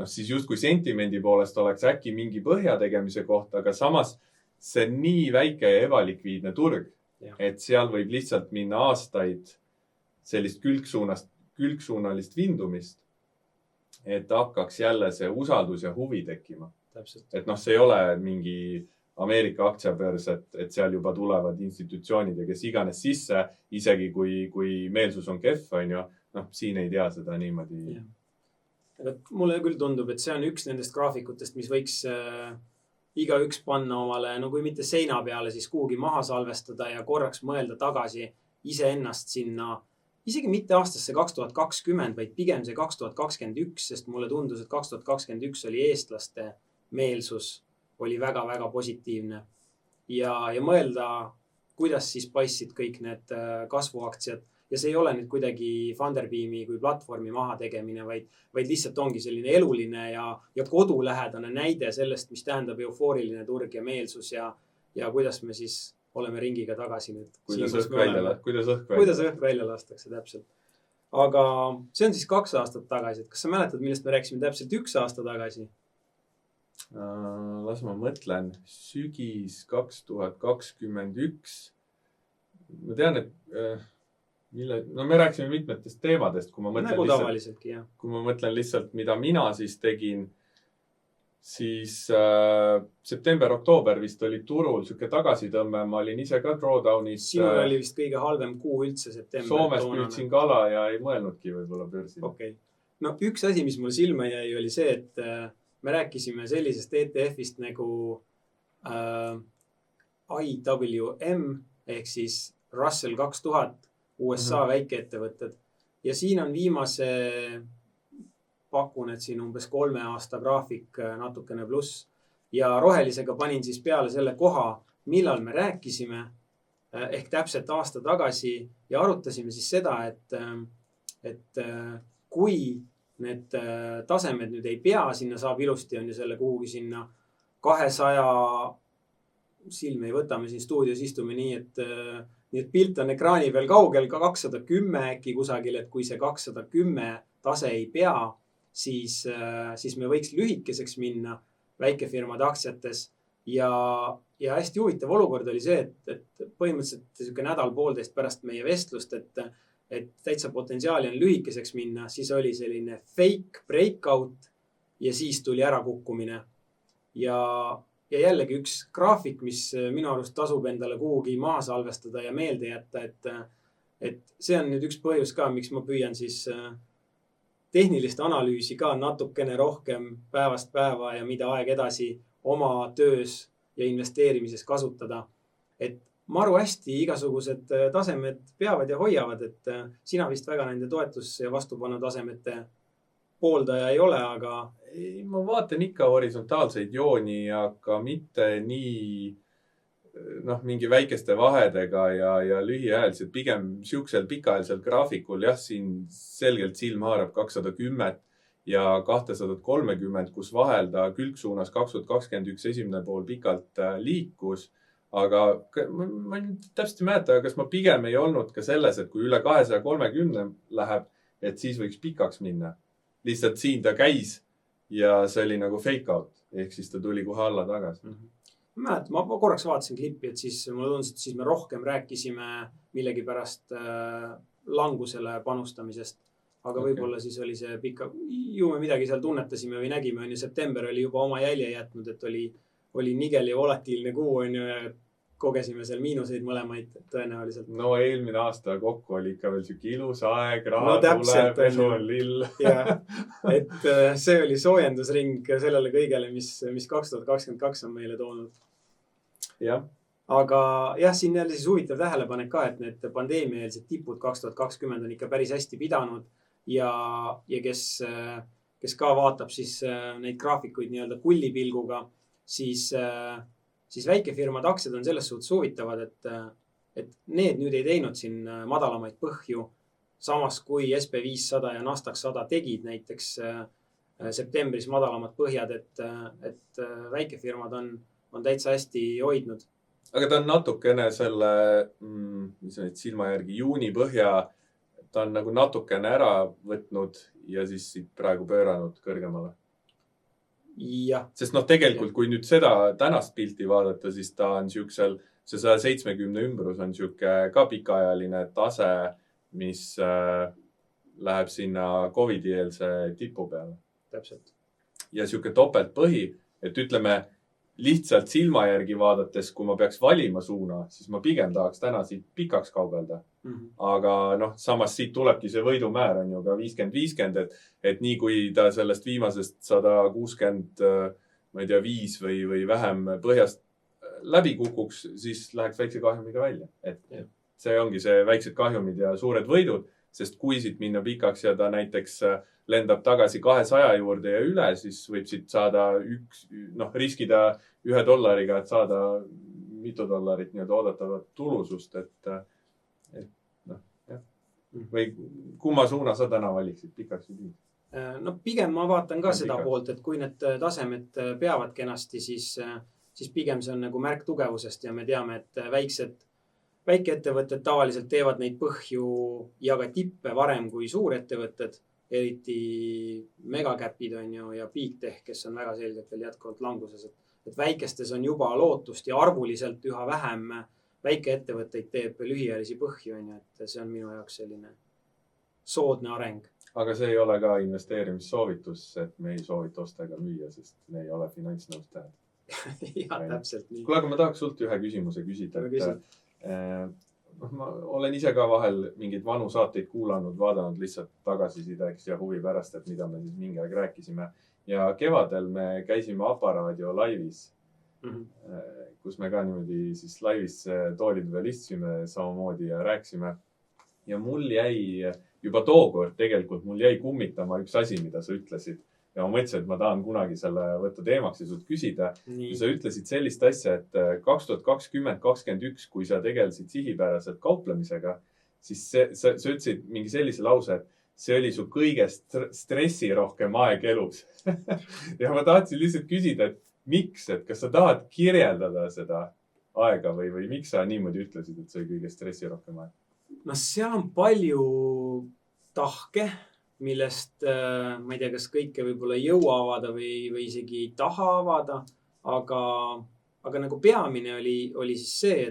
siis justkui sentimendi poolest oleks äkki mingi põhja tegemise koht, aga samas see on nii väike ja ebalikviidne turg, et seal võib lihtsalt minna aastaid sellist külgsuunalist vindumist, et hakkaks jälle see usaldus ja huvi tekkima. Täpselt. Et see ei ole mingi Ameerika aktsiabörs, et seal juba tulevad institutsioonid ja kes iganes sisse, isegi kui meelsus on kehv, on ju, siin ei tea seda niimoodi. Mulle küll tundub, et see on üks nendest graafikutest, mis võiks igaüks panna omale, kui mitte seina peale, siis kuhugi maha salvestada ja korraks mõelda tagasi iseennast sinna, isegi mitte aastasse 2020, vaid pigem see 2021, sest mulle tundus, et 2021 oli eestlaste meelsus oli väga-väga positiivne ja mõelda, kuidas siis paistsid kõik need kasvuaktsiad ja see ei ole nüüd kuidagi Funderbeami kui platvormi maha tegemine, vaid lihtsalt ongi selline eluline ja kodulähedane näide sellest, mis tähendab eufooriline turg ja meelsus ja kuidas me siis oleme ringiga tagasi nüüd. Kuidas õhk välja lastakse täpselt. Aga see on siis 2 aastat tagasi. Kas sa mäletad, millest me rääkisime täpselt 1 aasta tagasi? Las ma mõtlen. Sügis 2021. Ma tean, et me rääkisime mitmetest teemadest. Kui ma mõtlen lihtsalt, mida mina siis tegin, siis september-oktoober vist oli turul siuke tagasitõmme. Ma olin ise ka drawdownis. Sinul oli vist kõige halvem kuu üldse september. Soomest püüdsin kala ja ei mõelnudki võib-olla börsil. Okay. Üks asi, mis mul silma jäi, oli see, et me rääkisime sellisest ETF-ist nagu IWM ehk siis Russell 2000 USA väikeettevõtted. Ja siin on viimase pakun, et siin umbes 3 aasta graafik natukene pluss. Ja rohelisega panin siis peale selle koha, millal me rääkisime ehk täpselt aasta tagasi ja arutasime siis seda, et kui need tasemed nüüd ei pea, sinna saab ilusti on ju selle kuhugi sinna 200 silme ei võta, me siin stuudios istume nii, et pilt on ekraani peal kaugel ka 210 äkki kusagil, et kui see 210 tase ei pea, siis me võiks lühikeseks minna väikefirmade aktsiates ja hästi huvitav olukord oli see, et põhimõtteliselt selline nädal-poolteist pärast meie vestlust, et täitsa potentsiaali on lühikeseks minna, siis oli selline fake breakout ja siis tuli ärakukkumine. Ja jällegi üks graafik, mis minu arust tasub endale kuhugi maha salvestada ja meelde jätta, et see on nüüd üks põhjus ka, miks ma püüan siis tehnilist analüüsi ka natukene rohkem päevast päeva ja mida aeg edasi oma töös ja investeerimises kasutada. Et maru hästi igasugused tasemed peavad ja hoiavad, et sina vist väga nende toetus- ja vastupanu tasemete pooldaja ei ole, aga... Ma vaatan ikka horisontaalseid jooni, aga mitte nii mingi väikeste vahedega ja lühiajaliselt, pigem siuksel pikaajalisel graafikul, jah, siin selgelt silm haarab 210 ja 230, kus vahel ta külgsuunas 2021 esimene pool pikalt liikus. Aga ma täpselt ei mäleta, kas ma pigem ei olnud ka selles, et kui üle 230 läheb, et siis võiks pikaks minna. Lihtsalt siin ta käis ja see oli nagu fake out, ehk siis ta tuli kohe alla tagasi. Ma korraks vaatasin klippi, et siis mulle tundus, et siis me rohkem rääkisime millegi pärast langusele panustamisest. Aga võib-olla siis oli see pika, ju me midagi seal tunnetasime või nägime, on ju, september oli juba oma jälje jätnud, et oli nigel ja volatiilne kuu, on ju, ja kogesime seal miinuseid mõlemaid tõenäoliselt. No eelmine aasta kokku oli ikka veel siuke ilus aeg, raha tuleb, pesu on lill. Et see oli soojendusring sellele kõigele, mis 2022 on meile toonud. Jah. Aga jah, siin jälle siis huvitav tähelepanek ka, et need pandeemiaeelsed tipud 2020 on ikka päris hästi pidanud ja kes ka vaatab siis neid graafikuid nii-öelda kullipilguga, siis väikefirmad aktsiad on selles suhtes huvitavad, et need nüüd ei teinud siin madalamaid põhju. Samas kui SP500 ja Nasdaq 100 tegid näiteks septembris madalamad põhjad, et väikefirmad on täitsa hästi hoidnud. Aga ta on natukene selle, mis on silma järgi, juuni põhja, ta on nagu natukene ära võtnud ja siis praegu pööranud kõrgemale. Ja. Sest tegelikult, kui nüüd seda tänast pilti vaadata, siis ta on siuksel, see 170 ümbrus on siuke ka pikaajaline tase, mis läheb sinna COVID-eelse tipu peale. Täpselt. Ja siuke topelt põhi, et ütleme lihtsalt silma järgi vaadates, kui ma peaks valima suuna, siis ma pigem tahaks täna siit pikaks kaubelda. Aga samas siit tulebki see võidumäär on ju ka 50-50, et nii kui ta sellest viimasest 160, ma ei tea, 5 või vähem põhjast läbi kukuks, siis läheks väikse kahjumiga välja. Et see ongi see väiksed kahjumid ja suured võidud, sest kui siit minna pikaks ja ta näiteks lendab tagasi 200 juurde ja üle, siis võib siit saada riskida $1, et saada mitu dollarit nii-öelda oodatavat tulusust, või kumma suuna sa täna valiksid, pikaks või piik? No pigem ma vaatan ka seda poolt, et kui need tasemed peavad kenasti, siis pigem see on nagu märk tugevusest ja me teame, et väikeettevõtted tavaliselt teevad neid põhju ja ka tippe varem kui suurettevõtted, eriti megakäpid on ju ja big-tech, kes on väga selgelt veel jätkuvalt languses, et väikestes on juba lootust ja arvuliselt üha vähem väikeettevõtteid teeb lühiajalisi põhju, on ju, et see on minu jaoks selline soodne areng. Aga see ei ole ka investeerimissoovitus, et me ei soovita osta ega müüa, sest me ei ole finantsnõustajad. Ja, täpselt nii. Kuule, aga ma tahaks sult ühe küsimuse küsida. Ma olen ise ka vahel mingeid vanu saateid kuulanud, vaadanud lihtsalt tagasisideks ja huvi pärast, et mida me siis mingi aeg rääkisime. Ja kevadel me käisime Aparaadio laivis, kus me ka niimoodi siis laivis toolide peal istusime samamoodi ja rääkisime. Ja mul jäi juba tookord tegelikult, mul jäi kummitama üks asi, mida sa ütlesid. Ja ma mõtlesin, et ma tahan kunagi selle võtta teemaks ja sult küsida. Ja sa ütlesid sellist asja, et 2020-2021, kui sa tegelesid sihipäraselt kauplemisega, siis sa ütlesid mingi sellise lause, et see oli su kõige stressirohkem aeg elus. Ja ma tahtsin lihtsalt küsida, et miks, et kas sa tahad kirjeldada seda, aega või miks sa niimoodi ütlesid, et see oli kõige stressirohkem aeg? No seal on palju tahke, millest ma ei tea, kas kõike võib-olla ei jõua avada või isegi ei taha avada, aga nagu peamine oli siis see,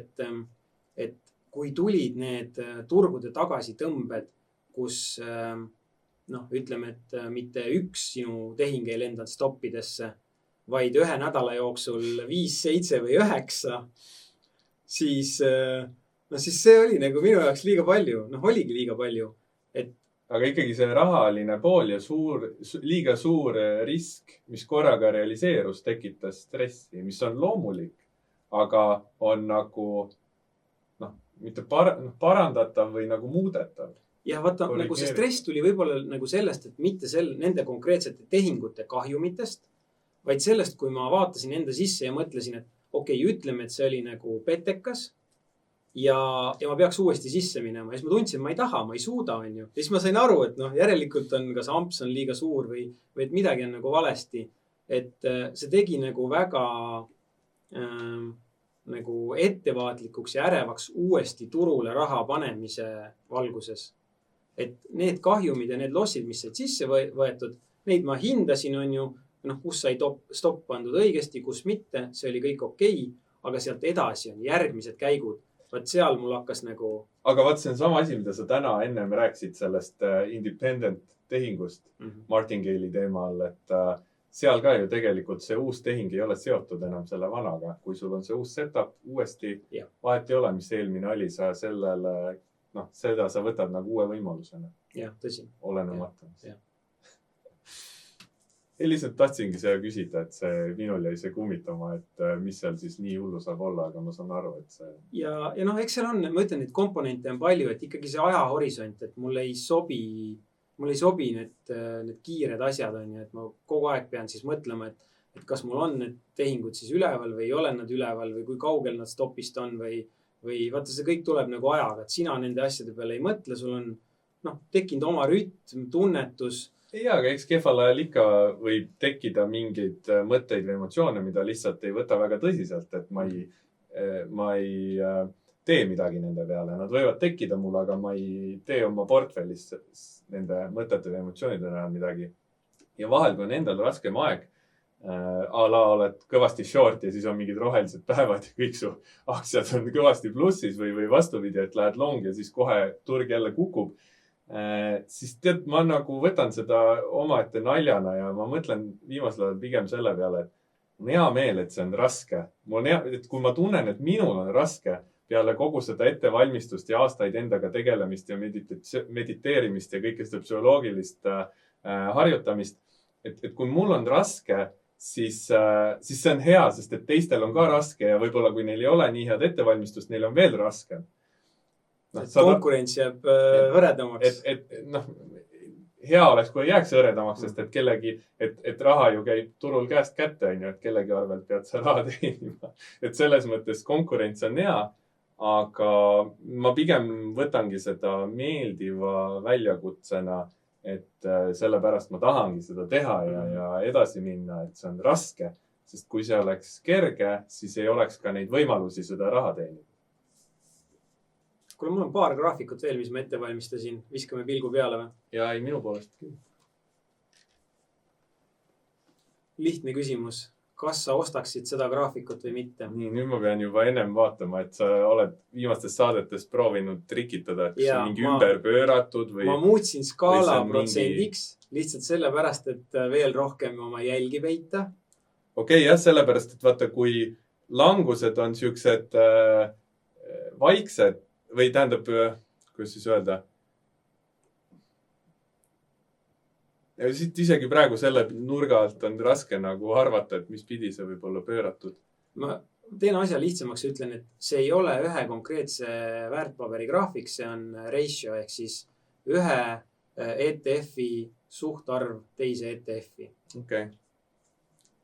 et kui tulid need turgude tagasitõmbed, kus ütleme, et mitte üks sinu tehing ei lendanud stoppidesse, vaid ühe nädala jooksul 5, 7 või 9, siis see oli nagu minu jaoks liiga palju. Oligi liiga palju. Aga ikkagi see rahaline pool ja liiga suur risk, mis korraga realiseerus, tekitas stressi, mis on loomulik, aga on nagu mitte parandatav või nagu muudetav. Ja vaata, nagu see stress tuli võib-olla nagu sellest, et mitte nende konkreetsete tehingute kahjumitest, vaid sellest, kui ma vaatasin enda sisse ja mõtlesin, et okei, ütleme, et see oli nagu petekas ja ma peaks uuesti sisse minema. Ja siis ma tundsin, ma ei taha, ma ei suuda, on ju. Ja siis ma sain aru, et järelikult on kas amps on liiga suur või et midagi on nagu valesti. Et see tegi nagu väga nagu ettevaatlikuks ja ärevaks uuesti turule raha panemise valguses. Et need kahjumid ja need lossid, mis said sisse võetud, neid ma hindasin, on ju, kus sai stopp pandud õigesti, kus mitte, see oli kõik okei, aga sealt edasi on järgmised käigud. Vaat seal mul hakkas nagu... Aga vaat see on sama asi, mida sa täna ennem rääksid sellest independent tehingust Martingale'i teemal, et seal ka ju tegelikult see uus tehing ei ole seotud enam selle vanaga. Kui sul on see uus setup uuesti, vahet ei ole, mis eelmine oli, sa sellele, seda sa võtad nagu uue võimalusena. Jah, tõsi. Olenemata. Lihtsalt tahtsingi seda küsida, et minul jäi see kummitama, et mis seal siis nii hullu saab olla, aga ma saan aru, et see... Ja eks seal on, ma ütlen, et komponente on palju, et ikkagi see ajahorisont, et mul ei sobi need kiired asjad, on ju, et ma kogu aeg pean siis mõtlema, et kas mul on need tehingud siis üleval või ei ole nad üleval või kui kaugel nad stopist on või vaata, see kõik tuleb nagu ajaga, et sina nende asjade peale ei mõtle, sul on tekkinud oma rütm, tunnetus. Aga eks kehval ajal ikka võib tekkida mingeid mõtteid või emotsioone, mida lihtsalt ei võta väga tõsiselt, et ma ei tee midagi nende peale. Nad võivad tekkida mul, aga ma ei tee oma portfellis nende mõtete või emotsioonide näol midagi. Ja vahel, kui on endal raskem aeg, oled kõvasti short ja siis on mingid rohelised päevad ja kõik su aktsiad on kõvasti plussis või vastupidi, et lähed long ja siis kohe turg jälle kukub. Siis tead, ma nagu võtan seda omaette naljana ja ma mõtlen viimasel ajal pigem selle peale, et on hea meel, et see on raske. Et kui ma tunnen, et minul on raske peale kogu seda ettevalmistust ja aastaid endaga tegelemist ja mediteerimist ja kõike seda psühholoogilist harjutamist, et kui mul on raske, siis see on hea, sest et teistel on ka raske ja võib-olla kui neil ei ole nii head ettevalmistust, neil on veel raskem. Konkurents jääb hõredamaks. Hea oleks, kui ei jääks hõredamaks, sest et kellegi, et raha ju käib turul käest kätte, et kellegi arvelt pead sa raha teenima. Et selles mõttes konkurents on hea, aga ma pigem võtangi seda meeldiva väljakutsena, et sellepärast ma tahangi seda teha ja edasi minna, et see on raske, sest kui see oleks kerge, siis ei oleks ka neid võimalusi seda raha teenida. Kuule, mul on paar graafikut veel, mis ma ette valmistasin. Viskame pilgu peale või? Ja ei, minu poolest küll. Lihtne küsimus. Kas sa ostaksid seda graafikut või mitte? Nii, nüüd ma pean juba ennem vaatama, et sa oled viimastest saadetest proovinud trikitada, et see on mingi ümber pööratud või... Ma muutsin skaala protsendiks lihtsalt sellepärast, et veel rohkem oma jälgi peita. Okei, jah, sellepärast, et vaata, kui langused on siuksed vaiksed, või tähendab, kuidas siis öelda? Ja siit isegi praegu selle nurga alt on raske nagu arvata, et mis pidi see võib olla pööratud. Ma teen asja lihtsamaks ja ütlen, et see ei ole ühe konkreetse väärtpaberi graafik, see on ratio ehk siis ühe ETF-i suhtarv teise ETF-i. Okei.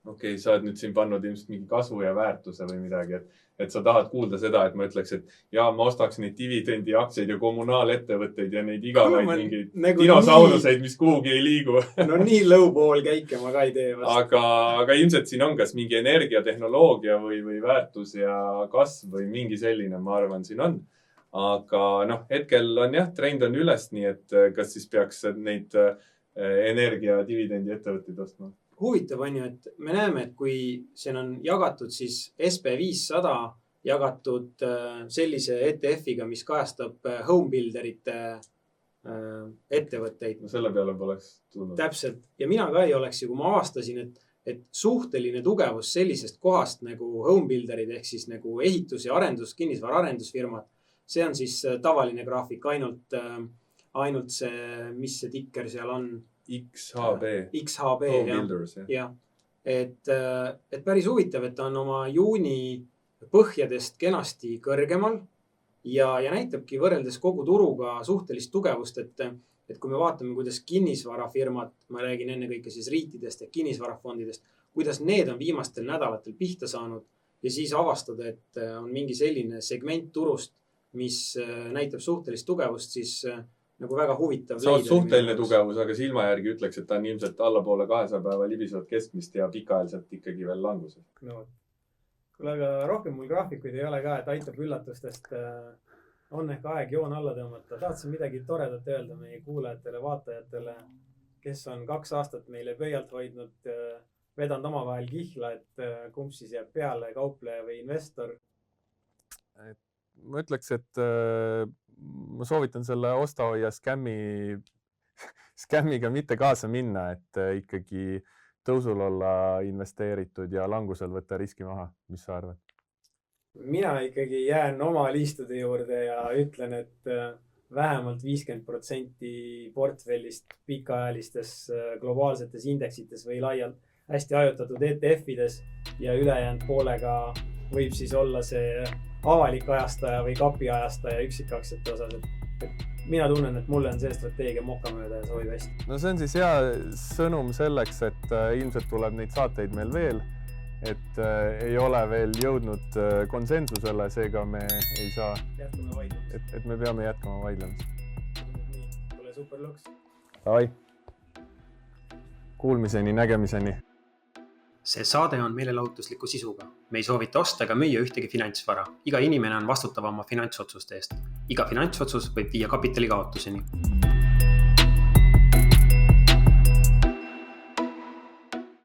okei, sa oled nüüd siin pannud ilmselt mingi kasvu ja väärtuse või midagi, et sa tahad kuulda seda, et ma ütleks, et jaa, ma ostaks neid dividendi aktsiaid ja kommunaalettevõtteid ja neid igavaid mingeid nagu dinosauruseid, mis kuhugi ei liigu. No nii lõupool käike ma ka ei tee vast. Aga ilmselt siin on kas mingi energiatehnoloogia või väärtus ja kasv või mingi selline, ma arvan, siin on. Aga hetkel on trend on üles, nii et kas siis peaks neid energia dividendi ettevõtteid ostma? Huvitav on ju, et me näeme, et kui siin on jagatud siis SP500 jagatud sellise ETF-iga, mis kajastab homebuilderite ettevõtteid. No selle peale poleks tulnud. Täpselt. Ja mina ka ei oleks ju, kui ma avastasin, et suhteline tugevus sellisest kohast nagu homebuilderid ehk siis nagu ehitus- ja kinnisvara arendusfirmad, see on siis tavaline graafik, ainult see, mis see tikker seal on. XHB, jah. Et päris huvitav, et ta on oma juuni põhjadest kenasti kõrgemal ja näitabki võrreldes kogu turuga suhtelist tugevust, et kui me vaatame, kuidas kinnisvarafirmad, ma räägin ennekõike siis riitidest ja kinnisvarafondidest, kuidas need on viimastel nädalatel pihta saanud ja siis avastada, et on mingi selline segment turust, mis näitab suhtelist tugevust, siis nagu väga huvitav. See on suhteline tugevus, aga silma järgi ütleks, et ta on ilmselt allapoole 200 päeva libisevat keskmist ja pikaajaliselt ikkagi veel languses. No, kuule, aga rohkem mul graafikuid ei ole ka, et aitab üllatustest. On ehk aeg joon alla tõmmata. Tahtsin midagi toredat öelda meie kuulajatele, vaatajatele, kes on 2 aastat meile pöialt hoidnud, vedanud omavahel kihla, et kumb siis jääb peale, kaupleja või investor. Ma ütleks, et ma soovitan selle osta-hoia skämmiga mitte kaasa minna, et ikkagi tõusul olla investeeritud ja langusel võtta riski maha. Mis sa arvad? Mina ikkagi jään oma liistude juurde ja ütlen, et vähemalt 50% portfellist pikaajalistes globaalsetes indeksites või laialt hästi ajutatud ETF-ides ja ülejäänud poolega võib siis olla see avalik ajastaja või kapi ajastaja üksikaktsiate osas. Et mina tunnen, et mulle on see strateegia mokamööda ja sobib hästi. No see on siis hea sõnum selleks, et ilmselt tuleb neid saateid meil veel, et ei ole veel jõudnud konsensusele, seega me ei saa, et me peame jätkama vaidlemist. Nii, tule super luks. Davai. Kuulmiseni, nägemiseni. See saade on meelelahutusliku sisuga. Me ei soovita osta ega müüa ühtegi finantsvara. Iga inimene on vastutav oma finantsotsuste eest. Iga finantsotsus võib viia kapitali kaotuseni.